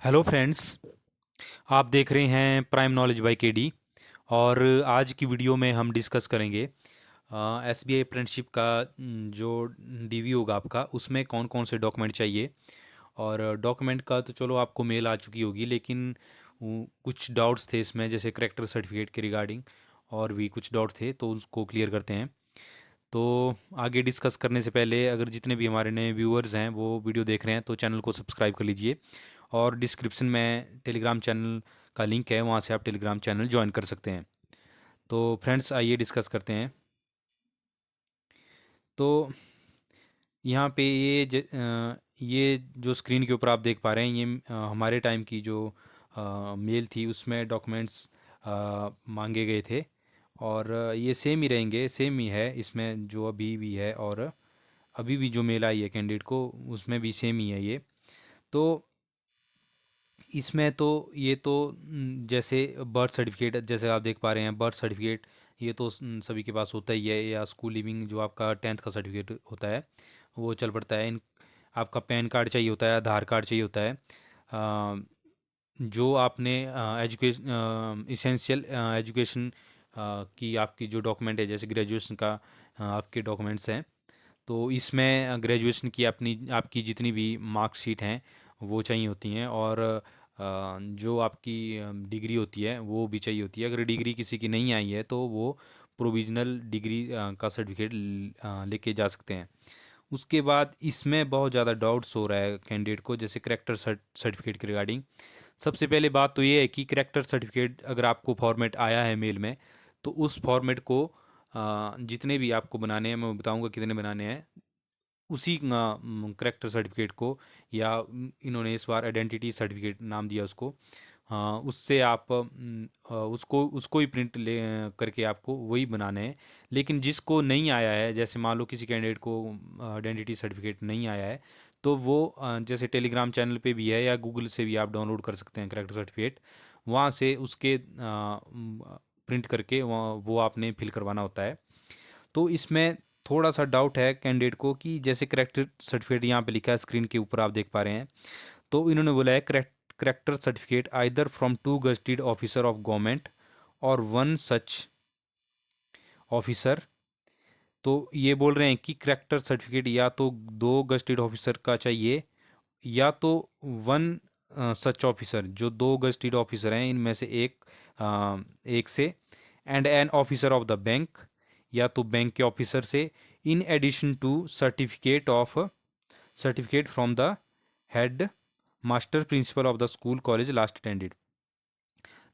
Hello friends. आप देख रहे हैं प्राइम नॉलेज बाय केडी। और आज की वीडियो में हम डिस्कस करेंगे एसबीआई अप्रेंटिसशिप का जो डीवी होगा आपका, उसमें कौन कौन से डॉक्यूमेंट चाहिए। और डॉक्यूमेंट का तो चलो आपको मेल आ चुकी होगी, लेकिन कुछ डाउट्स थे इसमें, जैसे करेक्टर सर्टिफिकेट के रिगार्डिंग और भी कुछ डाउट थे, तो उसको क्लियर करते हैं। तो आगे डिस्कस करने से पहले, अगर जितने भी हमारे नए व्यूअर्स हैं वो वीडियो देख रहे हैं, तो चैनल को सब्सक्राइब कर लीजिए। और डिस्क्रिप्शन में टेलीग्राम चैनल का लिंक है, वहाँ से आप टेलीग्राम चैनल ज्वाइन कर सकते हैं। तो फ्रेंड्स, आइए डिस्कस करते हैं। तो यहाँ पे ये जो स्क्रीन के ऊपर आप देख पा रहे हैं, ये हमारे टाइम की जो मेल थी, उसमें डॉक्यूमेंट्स मांगे गए थे। और ये सेम ही रहेंगे, सेम ही है इसमें जो अभी भी है, और अभी भी जो मेल आई है कैंडिडेट को, उसमें भी सेम ही है ये। तो इसमें तो ये तो जैसे बर्थ सर्टिफिकेट, जैसे आप देख पा रहे हैं बर्थ सर्टिफिकेट, ये तो सभी के पास होता ही है, या स्कूल लिविंग जो आपका 10th का सर्टिफिकेट होता है वो चल पड़ता है। इन आपका पैन कार्ड चाहिए होता है, आधार कार्ड चाहिए होता है। अ, जो आपने एजुकेशन इसेंशियल एजुकेशन की आपकी जो डॉक्यूमेंट है, जैसे ग्रेजुएशन का आपके डॉक्यूमेंट्स हैं, तो इसमें ग्रेजुएशन की अपनी आपकी जितनी भी मार्कशीट हैं वो चाहिए होती हैं। और जो आपकी डिग्री होती है वो भी चाहिए होती है। अगर डिग्री किसी की नहीं आई है तो वो प्रोविजनल डिग्री का सर्टिफिकेट लेके जा सकते हैं। उसके बाद इसमें बहुत ज़्यादा डाउट्स हो रहा है कैंडिडेट को, जैसे करेक्टर सर्टिफिकेट के रिगार्डिंग। सबसे पहले बात तो ये है कि करेक्टर सर्टिफिकेट अगर आपको फॉर्मेट आया है मेल में, तो उस फॉर्मेट को जितने भी आपको बनाने हैं, मैं बताऊंगा कितने बनाने हैं, उसी करेक्टर सर्टिफिकेट को, या इन्होंने इस बार आइडेंटिटी सर्टिफिकेट नाम दिया उसको, उससे आप उसको उसको ही प्रिंट ले करके आपको वही बनाने हैं। लेकिन जिसको नहीं आया है, जैसे मान लो किसी कैंडिडेट को आइडेंटिटी सर्टिफिकेट नहीं आया है, तो वो जैसे टेलीग्राम चैनल पे भी है, या गूगल से भी आप डाउनलोड कर सकते हैं करेक्टर सर्टिफिकेट। वहाँ से उसके प्रिंट करके वो आपने फिल करवाना होता है। तो इसमें थोड़ा सा डाउट है कैंडिडेट को, कि जैसे करेक्टर सर्टिफिकेट यहाँ पे लिखा है, स्क्रीन के ऊपर आप देख पा रहे हैं, तो इन्होंने बोला है character certificate either from two gazetted officer of government और वन सच ऑफिसर। तो ये बोल रहे हैं कि करेक्टर सर्टिफिकेट या तो दो गस्टेड ऑफिसर का चाहिए, या तो वन सच ऑफिसर, जो दो गस्टेड ऑफिसर हैं इनमें से एक से, and an officer of the bank, या तो बैंक के ऑफिसर से, in addition to certificate from the head master principal of the school college last attended.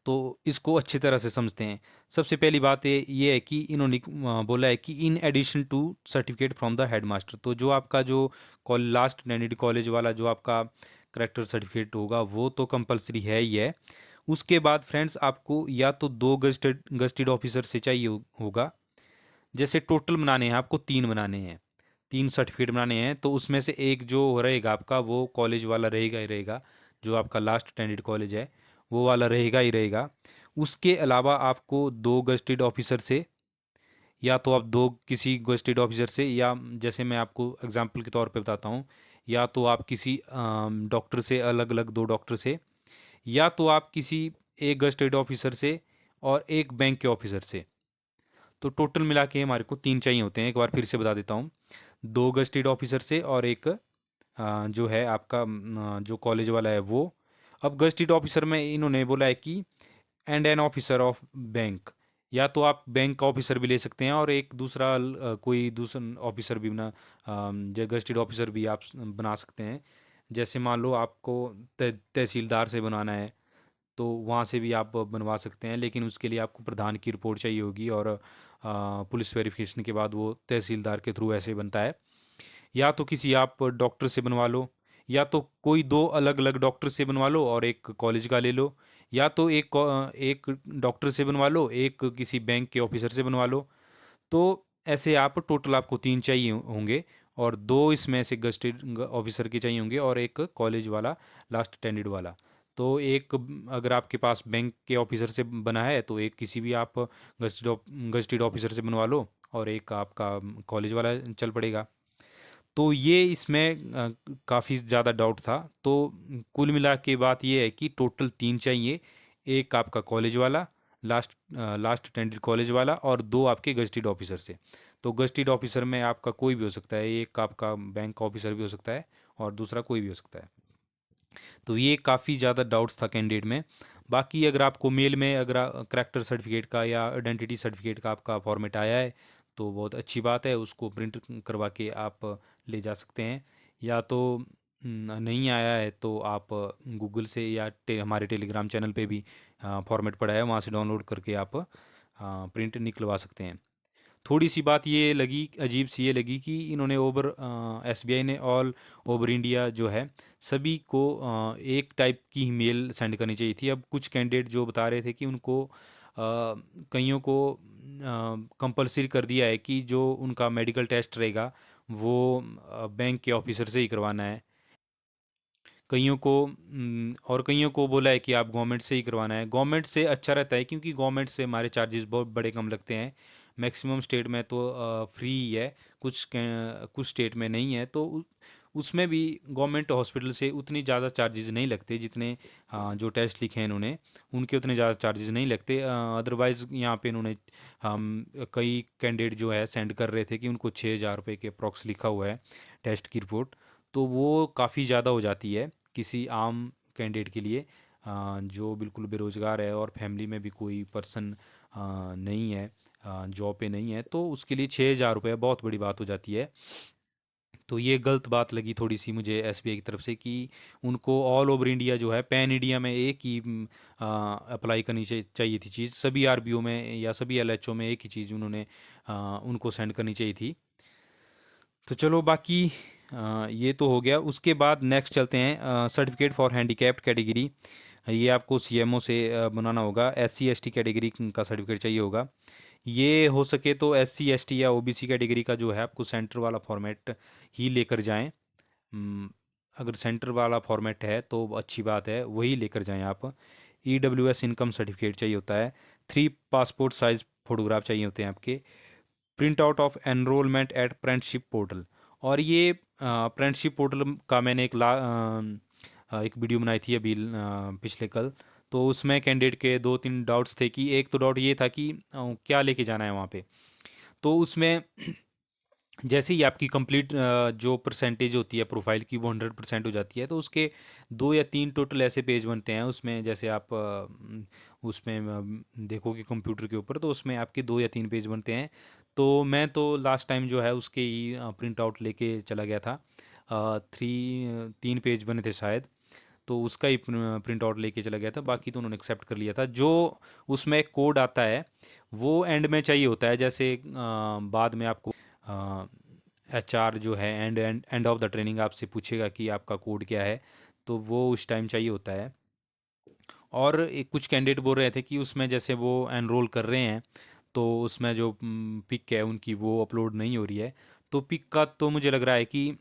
तो इसको अच्छी तरह से समझते हैं। सबसे पहली बात ये है कि इन्होंने बोला है कि in addition to certificate from the head master, तो जो आपका जो लास्ट अटेंडेड कॉलेज वाला जो आपका करेक्टर सर्टिफिकेट होगा, वो तो कंपलसरी है ही है। उसके बाद फ्रेंड्स, आपको या तो दो गस्टेड ऑफिसर से चाहिए होगा। जैसे टोटल बनाने हैं आपको, तीन बनाने हैं, तीन सर्टिफिकेट बनाने हैं, तो उसमें से एक जो रहेगा आपका, वो कॉलेज वाला रहेगा ही रहेगा, जो आपका लास्ट अटेंडेड कॉलेज है वो वाला रहेगा ही रहेगा। उसके अलावा आपको दो गस्टेड ऑफिसर से, या तो आप दो किसी गस्टेड ऑफिसर से, या जैसे मैं आपको एग्जांपल के तौर पे बताता हूँ, या तो आप किसी डॉक्टर से, अलग अलग दो डॉक्टर से, या तो आप किसी एक गस्टेड ऑफिसर से और एक बैंक के ऑफिसर से। तो टोटल मिला के हमारे को तीन चाहिए होते हैं। एक बार फिर से बता देता हूँ, दो गस्टेड ऑफिसर से और एक जो है आपका जो कॉलेज वाला है वो। अब गस्टेड ऑफिसर में इन्होंने बोला है कि and an officer of bank, या तो आप बैंक का ऑफिसर भी ले सकते हैं, और एक दूसरा कोई दूसरा ऑफिसर भी बना, जो गस्टेड ऑफिसर भी आप बना सकते हैं। जैसे मान लो आपको तहसीलदार से बनाना है, तो वहाँ से भी आप बनवा सकते हैं, लेकिन उसके लिए आपको प्रधान की रिपोर्ट चाहिए होगी, और पुलिस वेरिफिकेशन के बाद वो तहसीलदार के थ्रू ऐसे बनता है। या तो किसी आप डॉक्टर से बनवा लो, या तो कोई दो अलग अलग डॉक्टर से बनवा लो और एक कॉलेज का ले लो, या तो एक डॉक्टर से बनवा लो, एक किसी बैंक के ऑफिसर से बनवा लो। तो ऐसे आप टोटल आपको तीन चाहिए होंगे, और दो इसमें से गस्टेड ऑफिसर के चाहिए होंगे, और एक कॉलेज वाला लास्ट अटेंडेड वाला। तो एक अगर आपके पास बैंक के ऑफिसर से बना है, तो एक किसी भी आप गस्टेड ऑफिसर से बनवा लो, और एक आपका कॉलेज वाला चल पड़ेगा। तो ये इसमें काफ़ी ज़्यादा डाउट था। तो कुल मिला के बात ये है कि टोटल 3 चाहिए। एक आपका कॉलेज वाला, लास्ट अटेंडेड कॉलेज वाला, और 2 आपके गज़टेड ऑफिसर से। तो गज़टेड ऑफिसर में आपका कोई भी हो सकता है, एक आपका बैंक का ऑफिसर भी हो सकता है और दूसरा कोई भी हो सकता है। तो ये काफ़ी ज़्यादा डाउट्स था कैंडिडेट में। बाकी अगर आपको मेल में अगर करैक्टर सर्टिफिकेट का या आइडेंटिटी सर्टिफिकेट का आपका फॉर्मेट आया है तो बहुत अच्छी बात है, उसको प्रिंट करवा के आप ले जा सकते हैं। या तो नहीं आया है तो आप गूगल से या हमारे टेलीग्राम चैनल पे भी फॉर्मेट पड़ा है, वहाँ से डाउनलोड करके आप प्रिंट निकलवा सकते हैं। थोड़ी सी बात ये लगी, अजीब सी ये लगी कि इन्होंने एसबीआई ने ऑल ओवर इंडिया जो है सभी को एक टाइप की मेल सेंड करनी चाहिए थी। अब कुछ कैंडिडेट जो बता रहे थे कि उनको कईयों को कंपलसरी कर दिया है कि जो उनका मेडिकल टेस्ट रहेगा वो बैंक के ऑफिसर से ही करवाना है। और कईयों को बोला है कि आप गवर्नमेंट से ही करवाना है। गवर्नमेंट से अच्छा रहता है क्योंकि गवर्नमेंट से हमारे चार्जेस बहुत बड़े कम लगते हैं। मैक्सिमम स्टेट में तो फ्री ही है, कुछ स्टेट में नहीं है। तो उसमें भी गवर्नमेंट हॉस्पिटल से उतनी ज़्यादा चार्जेस नहीं लगते जितने जो टेस्ट लिखे हैं इन्होंने उनके उतने ज़्यादा चार्जेस नहीं लगते। अदरवाइज़ यहाँ पे इन्होंने हम कई कैंडिडेट जो है सेंड कर रहे थे कि उनको 6,000 रुपये के अप्रॉक्स लिखा हुआ है टेस्ट की रिपोर्ट। तो वो काफ़ी ज़्यादा हो जाती है किसी आम कैंडिडेट के लिए, जो बिल्कुल बेरोज़गार है और फैमिली में भी कोई पर्सन नहीं है, जॉब पे नहीं है, तो उसके लिए 6,000 रुपये बहुत बड़ी बात हो जाती है। तो ये गलत बात लगी थोड़ी सी मुझे एसबीआई की तरफ से कि उनको ऑल ओवर इंडिया जो है पैन इंडिया में एक ही अप्लाई करनी चाहिए थी चीज़, सभी आरबीओ में या सभी एलएचओ में एक ही चीज़ उन्होंने उनको सेंड करनी चाहिए थी। तो चलो बाकी ये तो हो गया। उसके बाद नेक्स्ट चलते हैं सर्टिफिकेट फॉर हैंडीकैप्ड कैटेगरी। ये आपको सीएमओ से बनाना होगा। एससी एसटी कैटेगरी का सर्टिफिकेट चाहिए होगा। ये हो सके तो एससी एसटी या ओबीसी कैटेगरी का जो है आपको सेंटर वाला फॉर्मेट ही लेकर जाएं। अगर सेंटर वाला फॉर्मेट है तो अच्छी बात है, वही लेकर जाएं आप। ईडब्ल्यूएस इनकम सर्टिफिकेट चाहिए होता है। 3 पासपोर्ट साइज फोटोग्राफ चाहिए होते हैं आपके। Print out of enrolment at apprenticeship portal. और ये अप्रेंटिसशिप पोर्टल का मैंने एक वीडियो बनाई थी अभी पिछले कल। तो उसमें कैंडिडेट के 2-3 डाउट्स थे कि एक तो डाउट ये था कि क्या लेके जाना है वहाँ पे। तो उसमें जैसे ही आपकी कंप्लीट जो परसेंटेज होती है प्रोफाइल की वो 100% हो जाती है तो उसके 2 या 3 टोटल ऐसे पेज बनते हैं उसमें। जैसे आप उसमें देखोगे कंप्यूटर के ऊपर तो उसमें आपके 2 या 3 पेज बनते हैं। तो मैं तो लास्ट टाइम जो है उसके ही प्रिंट आउट लेके चला गया था। 3 पेज बने थे शायद, तो उसका ही प्रिंट आउट लेके चला गया था। बाकी तो उन्होंने एक्सेप्ट कर लिया था। जो उसमें कोड आता है वो एंड में चाहिए होता है। जैसे बाद में आपको एचआर जो है and and end of the training आपसे पूछेगा कि आपका कोड क्या है, तो वो उस टाइम चाहिए होता है। और कुछ कैंडिडेट बोल रहे थे कि उसमें जैसे वो एनरोल कर रहे हैं तो उसमें जो पिक है उनकी वो अपलोड नहीं हो रही है। तो पिक का तो मुझे लग रहा है कि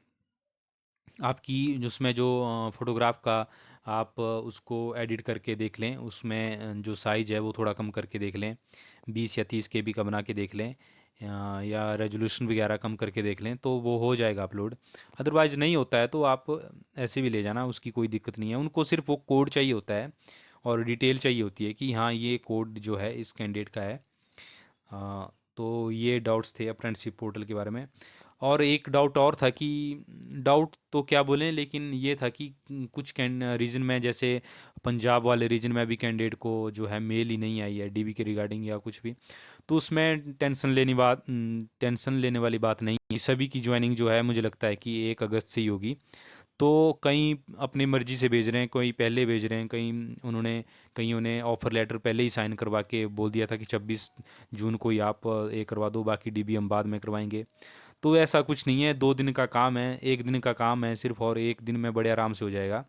आपकी उसमें जो फोटोग्राफ का आप उसको एडिट करके देख लें, उसमें जो साइज़ है वो थोड़ा कम करके देख लें, 20 या 30 KB का बना के देख लें, या रेजोल्यूशन वगैरह कम करके देख लें तो वो हो जाएगा अपलोड। अदरवाइज़ नहीं होता है तो आप ऐसे भी ले जाना, उसकी कोई दिक्कत नहीं है। उनको सिर्फ वो कोड चाहिए होता है और डिटेल चाहिए होती है कि हाँ ये कोड जो है इस कैंडिडेट का है। तो ये डाउट्स थे अप्रेंटिसशिप पोर्टल के बारे में। और एक डाउट और था कि डाउट तो क्या बोलें, लेकिन ये था कि कुछ कैन रीजन में जैसे पंजाब वाले रीजन में अभी कैंडिडेट को जो है मेल ही नहीं आई है डीबी के रिगार्डिंग या कुछ भी। तो उसमें टेंशन लेने वाली बात नहीं है। सभी की ज्वाइनिंग जो है मुझे लगता है कि 1 अगस्त से ही होगी। तो कई अपनी मर्जी से भेज रहे हैं, कोई पहले भेज रहे हैं, कईयों ने ऑफर लेटर पहले ही साइन करवा के बोल दिया था कि 26 जून को ही आप ये करवा दो, बाकी डीबी हम बाद में करवाएंगे। तो ऐसा कुछ नहीं है, 2 दिन का काम है, 1 दिन का काम है सिर्फ, और 1 दिन में बड़े आराम से हो जाएगा।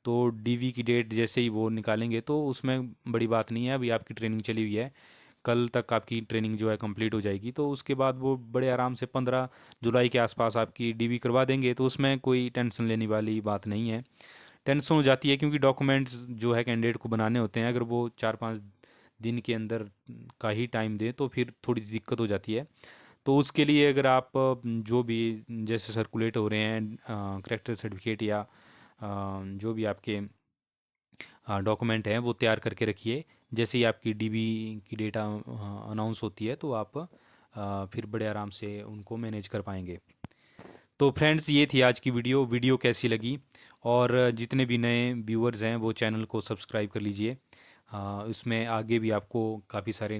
तो डीवी की डेट जैसे ही वो निकालेंगे तो उसमें बड़ी बात नहीं है। अभी आपकी ट्रेनिंग चली हुई है, कल तक आपकी ट्रेनिंग जो है कंप्लीट हो जाएगी। तो उसके बाद वो बड़े आराम से 15 जुलाई के आसपास आपकी डीवी करवा देंगे। तो उसमें कोई टेंशन लेने वाली बात नहीं है। टेंशन हो जाती है क्योंकि डॉक्यूमेंट्स जो है कैंडिडेट को बनाने होते हैं, अगर वो 4-5 दिन के अंदर का ही टाइम दें तो फिर थोड़ी सी दिक्कत हो जाती है। तो उसके लिए अगर आप जो भी जैसे सर्कुलेट हो रहे हैं करेक्टर सर्टिफिकेट या जो भी आपके डॉक्यूमेंट हैं वो तैयार करके रखिए। जैसे ही आपकी डीबी की डेटा अनाउंस होती है तो आप फिर बड़े आराम से उनको मैनेज कर पाएंगे। तो फ्रेंड्स ये थी आज की वीडियो। वीडियो कैसी लगी, और जितने भी नए व्यूअर्स हैं वो चैनल को सब्सक्राइब कर लीजिए। इसमें आगे भी आपको काफ़ी सारे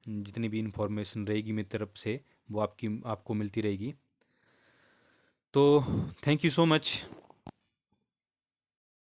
जितनी भी इंफॉर्मेशन रहेगी मेरी तरफ से वो आपको मिलती रहेगी। तो थैंक यू सो मच।